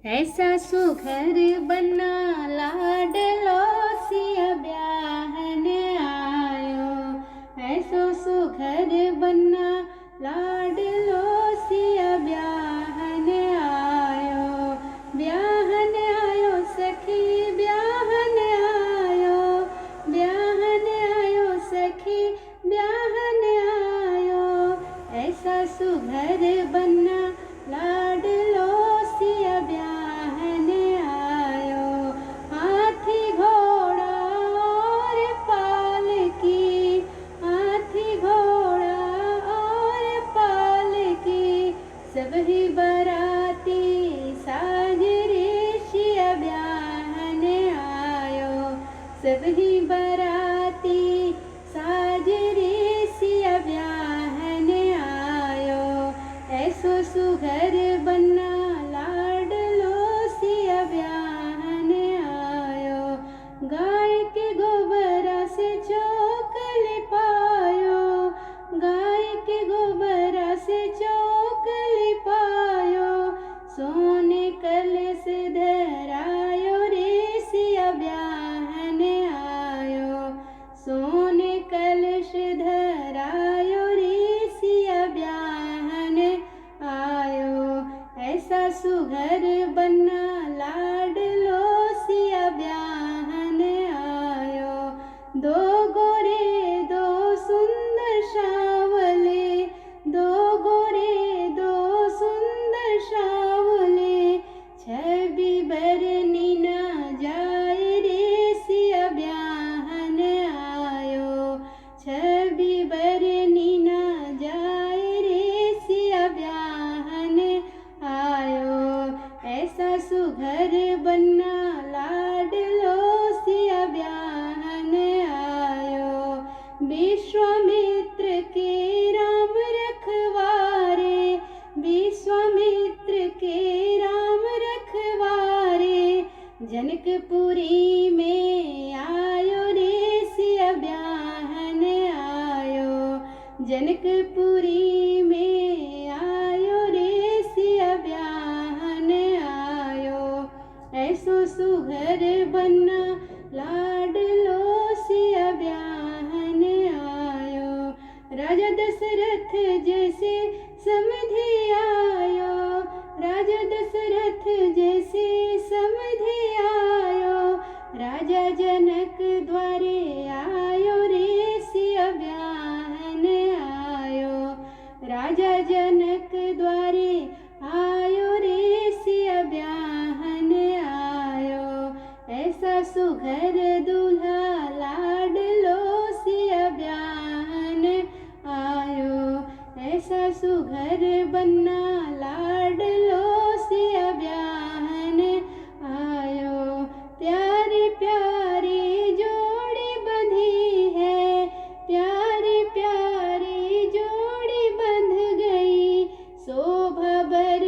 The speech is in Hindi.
ऐसा सुघर बना लाडलो सिया ब्याहन आयो। ऐसो सुघर बना लाडलो सिया ब्याहन आयो। ब्याहन आयो सखी ब्याहन आयो। ब्याहन आयो सखी ब्याहन आयो। ऐसा सुघर बना लाडलो सिया ब्याहन आयो। हाथी घोड़ा और पालकी, हाथी घोड़ा और पालकी, सब ही बराती साज रे सिया ब्याहन आयो। सब ही बराती साज रे सिया ब्याहन आयो। ऐसो सुघर बना लाडलो सिया ब्याहन आयो। गाय के गोबरा से चौक लिपायो। गाय के गोबरा से चौक लिपायो। सोने कलश धरायो रे सिया ब्याहन आयो। सोने कलश धरायो रे सिया ब्याहन आयो। ऐसा सुघर बना लाडलो सिया ब्याहन आयो। दो गोरे दो सुंदर शावले, दो गोरे दो सुंदर शावले, छवि बरनी न जाए रे सिया ब्याहन आयो। छवि बरनी न जाए रे सिया ब्याहन आयो। ऐसा सुघर बना लाडलो सिया ब्याहन आयो। विश्वामित्र के राम रखवारे, विश्वामित्र के राम रखवारे, जनकपुरी में आयो रे सिया ब्याहन आयो। जनकपुरी में आयो रे सिया ब्याहन आयो। ऐसो सुघर बना लाडलो सिया ब्याहन आयो। राजा दशरथ जैसे समधि आयो। राजा दशरथ जैसे समधि आयो। राजा जनक द्वारे आयो रे सिया ब्याहन आयो। राजा जनक द्वारे आयो रे सिया ब्याहन आयो। ऐसा सुघर दूल्हा लाडलो सिया ब्याहन आयो। ऐसा सुघर बना लाडलो सिया ब्याहन आयो। प्यारी प्यारी जोड़ी बंधी है, प्यारी प्यारी जोड़ी बंध गई, शोभा बर